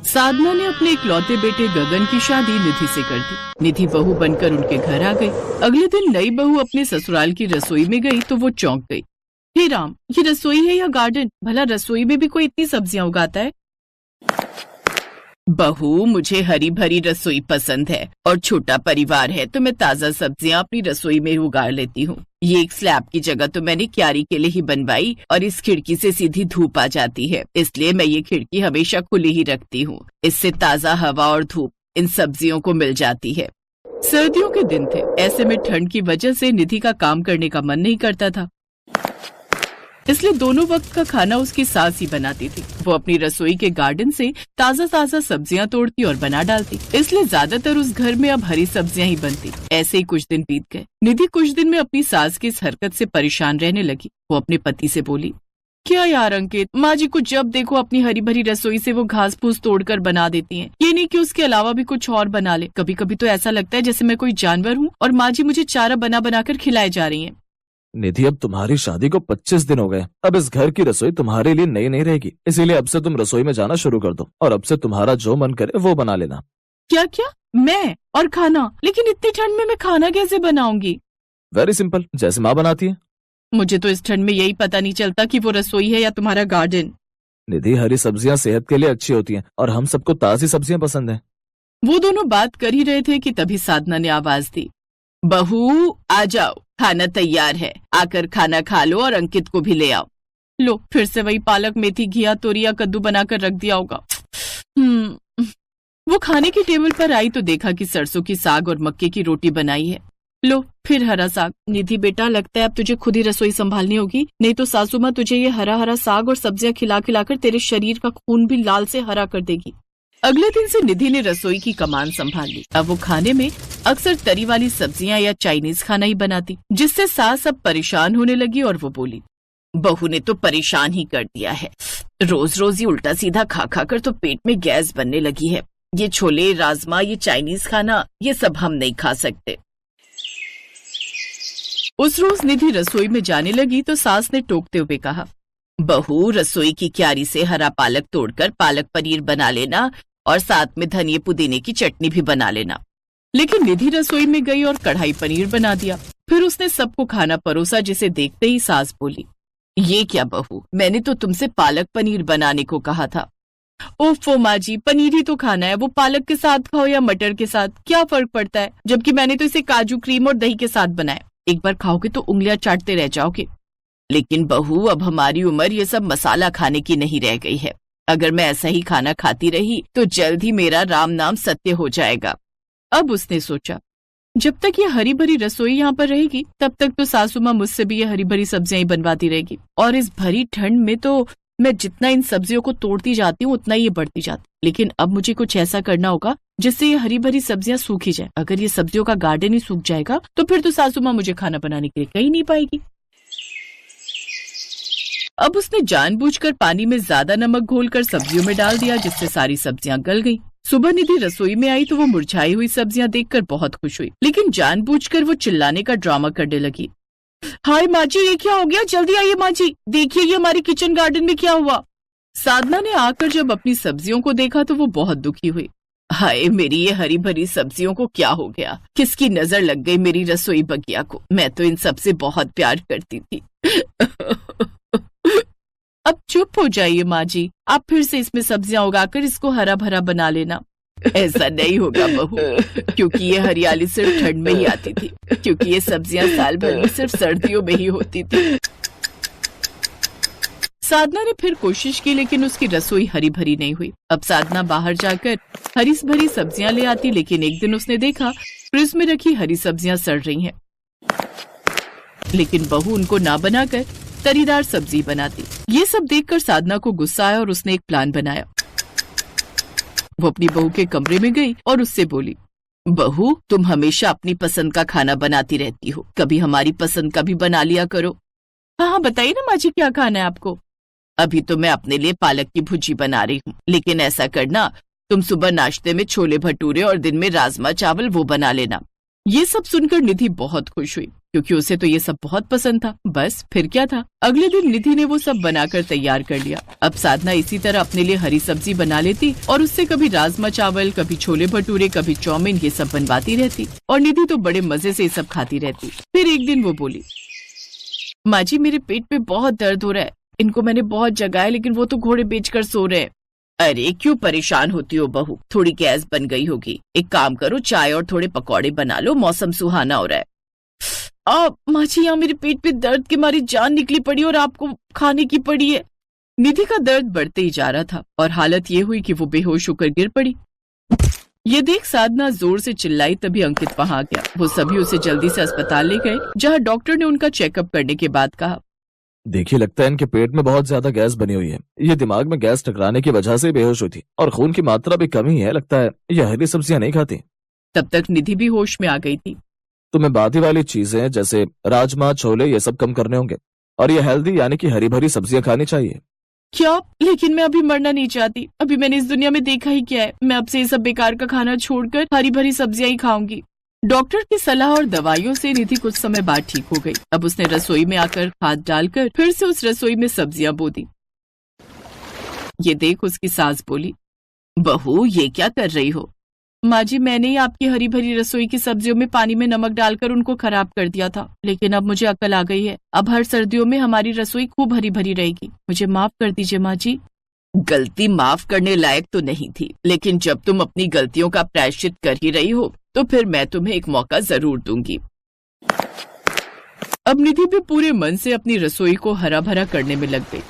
साधना ने अपने इकलौते बेटे गगन की शादी निधि से कर दी। निधि बहू बनकर उनके घर आ गई। अगले दिन नई बहू अपने ससुराल की रसोई में गई तो वो चौंक गई। हे राम, ये रसोई है या गार्डन? भला रसोई में भी कोई इतनी सब्जियां उगाता है? बहू, मुझे हरी भरी रसोई पसंद है और छोटा परिवार है तो मैं ताजा सब्जियां अपनी रसोई में उगा लेती हूँ। ये एक स्लैब की जगह तो मैंने क्यारी के लिए ही बनवाई और इस खिड़की से सीधी धूप आ जाती है, इसलिए मैं ये खिड़की हमेशा खुली ही रखती हूँ। इससे ताजा हवा और धूप इन सब्जियों को मिल जाती है। सर्दियों के दिन थे, ऐसे में ठंड की वजह से निधि का काम करने का मन नहीं करता था, इसलिए दोनों वक्त का खाना उसकी सास ही बनाती थी। वो अपनी रसोई के गार्डन से ताजा ताजा सब्जियां तोड़ती और बना डालती, इसलिए ज्यादातर उस घर में अब हरी सब्जियां ही बनती। ऐसे ही कुछ दिन बीत गए। निधि कुछ दिन में अपनी सास की इस हरकत से परेशान रहने लगी। वो अपने पति से बोली, क्या यार अंकित, माँ जी को जब देखो अपनी हरी भरी रसोई से वो घास फूस तोड़कर बना देती हैं। ये नहीं कि उसके अलावा भी कुछ और बना ले। कभी कभी तो ऐसा लगता है जैसे मैं कोई जानवर हूँ और माँ जी मुझे चारा बना बनाकर खिलाए जा रही है। निधि, अब तुम्हारी शादी को 25 दिन हो गए। अब इस घर की रसोई तुम्हारे लिए नई नहीं रहेगी, इसीलिए अब से तुम रसोई में जाना शुरू कर दो और अब से तुम्हारा जो मन करे वो बना लेना। क्या क्या? मैं और खाना? लेकिन इतनी ठंड में मैं खाना कैसे बनाऊंगी? वेरी सिंपल, जैसे माँ बनाती है। मुझे तो इस ठंड में यही पता नहीं चलता कि वो रसोई है या तुम्हारा गार्डन। निधि, हरी सब्जियां सेहत के लिए अच्छी होती हैं और हम सबको ताजी सब्जियां पसंद हैं। वो दोनों बात कर ही रहे थे कि तभी साधना ने आवाज दी, बहू आ जाओ, खाना तैयार है, आकर खाना खा लो और अंकित को भी ले आओ। लो, फिर से वही पालक, मेथी, घिया, तोरिया, कद्दू बनाकर रख दिया होगा। वो खाने की टेबल पर आई तो देखा कि सरसों की साग और मक्के की रोटी बनाई है। लो, फिर हरा साग। निधि बेटा, लगता है अब तुझे खुद ही रसोई संभालनी होगी, नहीं तो सासू माँ तुझे ये हरा हरा साग और सब्जियां खिला खिलाकर तेरे शरीर का खून भी लाल से हरा कर देगी। अगले दिन से निधि ने रसोई की कमान संभाल ली। अब वो खाने में अक्सर तरी वाली सब्जियां या चाइनीज खाना ही बनाती, जिससे सास अब परेशान होने लगी और वो बोली, बहू ने तो परेशान ही कर दिया है। रोज रोज ये उल्टा सीधा खा खा कर तो पेट में गैस बनने लगी है। ये छोले, राजमा, ये चाइनीज खाना, ये सब हम नहीं खा सकते। उस रोज निधि रसोई में जाने लगी तो सास ने टोकते हुए कहा, बहू, रसोई की क्यारी से हरा पालक तोड़कर पालक पनीर बना लेना और साथ में धनिये पुदीने की चटनी भी बना लेना। लेकिन निधि रसोई में गई और कढ़ाई पनीर बना दिया। फिर उसने सबको खाना परोसा, जिसे देखते ही सास बोली, ये क्या बहू, मैंने तो तुमसे पालक पनीर बनाने को कहा था। ओफो माँ जी, पनीर ही तो खाना है, वो पालक के साथ खाओ या मटर के साथ, क्या फर्क पड़ता है? जबकि मैंने तो इसे काजू, क्रीम और दही के साथ बनाया। एक बार खाओगे तो उंगलियां चाटते रह जाओगे। लेकिन बहू, अब हमारी उम्र ये सब मसाला खाने की नहीं रह गई है। अगर मैं ऐसा ही खाना खाती रही तो जल्द ही मेरा राम नाम सत्य हो जाएगा। अब उसने सोचा, जब तक ये हरी भरी रसोई यहाँ पर रहेगी तब तक तो सासू माँ मुझसे भी ये हरी भरी सब्जियां ही बनवाती रहेगी, और इस भरी ठंड में तो मैं जितना इन सब्जियों को तोड़ती जाती हूँ उतना ये बढ़ती जाती। लेकिन अब मुझे कुछ ऐसा करना होगा जिससे ये हरी भरी सब्जियां सूखी जाए। अगर ये सब्जियों का गार्डन ही सूख जाएगा तो फिर तो सासू माँ मुझे खाना बनाने के लिए कहीं नहीं पाएगी। अब उसने जानबूझकर पानी में ज्यादा नमक घोलकर सब्जियों में डाल दिया, जिससे सारी सब्जियां गल गईं। सुबह निधि रसोई में आई तो वो मुरझाई हुई सब्जियां देखकर बहुत खुश हुई, लेकिन जानबूझकर वो चिल्लाने का ड्रामा करने लगी। हाय माँ जी, ये क्या हो गया? जल्दी आइए माँ जी, देखिए ये हमारे किचन गार्डन में क्या हुआ। साधना ने आकर जब अपनी सब्जियों को देखा तो वो बहुत दुखी हुई। हाय, मेरी ये हरी भरी सब्जियों को क्या हो गया? किसकी नजर लग गई मेरी रसोई बगिया को? मैं तो इन सबसे बहुत प्यार करती थी। अब चुप हो जाइए माँ जी, आप फिर से इसमें सब्जियां उगाकर इसको हरा भरा बना लेना। ऐसा नहीं होगा बहू, क्योंकि ये हरियाली सिर्फ ठंड में ही आती थी, क्योंकि ये सब्जियां साल भर में सिर्फ सर्दियों में ही होती थी। साधना ने फिर कोशिश की, लेकिन उसकी रसोई हरी भरी नहीं हुई। अब साधना बाहर जाकर हरी भरी सब्जियां ले आती, लेकिन एक दिन उसने देखा फ्रिज में रखी हरी सब्जियां सड़ रही हैं। लेकिन बहू उनको ना बनाकर तरीदार सब्जी बनाती। ये सब देखकर साधना को गुस्सा आया और उसने एक प्लान बनाया। वो अपनी बहू के कमरे में गई और उससे बोली, बहू, तुम हमेशा अपनी पसंद का खाना बनाती रहती हो, कभी हमारी पसंद का भी बना लिया करो। हाँ, बताइए ना माँ जी, क्या खाना है आपको? अभी तो मैं अपने लिए पालक की भुजी बना रही हूँ, लेकिन ऐसा करना, तुम सुबह नाश्ते में छोले भटूरे और दिन में राजमा चावल वो बना लेना। ये सब सुनकर निधि बहुत खुश हुई। क्योंकि उसे तो ये सब बहुत पसंद था। बस फिर क्या था, अगले दिन निधि ने वो सब बनाकर तैयार कर लिया। अब साधना इसी तरह अपने लिए हरी सब्जी बना लेती और उससे कभी राजमा चावल, कभी छोले भटूरे, कभी चाउमीन, ये सब बनवाती रहती और निधि तो बड़े मजे से ये सब खाती रहती। फिर एक दिन वो बोली, माँ जी मेरे पेट में बहुत दर्द हो रहा है, इनको मैंने बहुत जगाया लेकिन वो तो घोड़े बेचकर सो रहे हैं। अरे क्यों परेशान होती हो बहू, थोड़ी गैस बन गई होगी। एक काम करो, चाय और थोड़े पकौड़े बना लो, मौसम सुहाना हो रहा है। माँ जी यहाँ मेरे पेट पे दर्द के मारी जान निकली पड़ी और आपको खाने की पड़ी है। निधि का दर्द बढ़ते ही जा रहा था और हालत ये हुई कि वो बेहोश होकर गिर पड़ी। ये देख साधना जोर से चिल्लाई, तभी अंकित वहां आ गया। वो सभी उसे जल्दी से अस्पताल ले गए, जहाँ डॉक्टर ने उनका चेकअप करने के बाद कहा, देखिए लगता है इनके पेट में बहुत ज्यादा गैस बनी हुई है। ये दिमाग में गैस टकराने की वजह से बेहोश हुई थी और खून की मात्रा भी कम ही है। लगता है ये हरी सब्जियां नहीं खाती। तब तक निधि भी होश में आ गई थी। तुम्हें बादी वाली चीजें जैसे राजमा, छोले ये सब कम करने होंगे और ये हेल्दी यानी कि हरी भरी सब्जियां खानी चाहिए। क्या? लेकिन मैं अभी मरना नहीं चाहती। अभी मैंने इस दुनिया में देखा ही क्या है। मैं अब से ये सब बेकार का खाना छोड़कर हरी भरी सब्जियां ही खाऊंगी। डॉक्टर की सलाह और दवाइयों से निधि कुछ समय बाद ठीक हो गई। अब उसने रसोई में आकर खाद डालकर फिर से उस रसोई में सब्जियां बो दी। ये देख उसकी सास बोली, बहू ये क्या कर रही हो? माँ जी मैंने ही आपकी हरी भरी रसोई की सब्जियों में पानी में नमक डालकर उनको खराब कर दिया था, लेकिन अब मुझे अकल आ गई है। अब हर सर्दियों में हमारी रसोई खूब हरी भरी रहेगी। मुझे माफ कर दीजिए माँ जी। गलती माफ करने लायक तो नहीं थी, लेकिन जब तुम अपनी गलतियों का प्रायश्चित कर ही रही हो तो फिर मैं तुम्हें एक मौका जरूर दूंगी। अब निधि भी पूरे मन से अपनी रसोई को हरा भरा करने में लग गई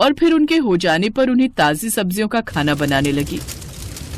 और फिर उनके हो जाने पर उन्हें ताजी सब्जियों का खाना बनाने लगी।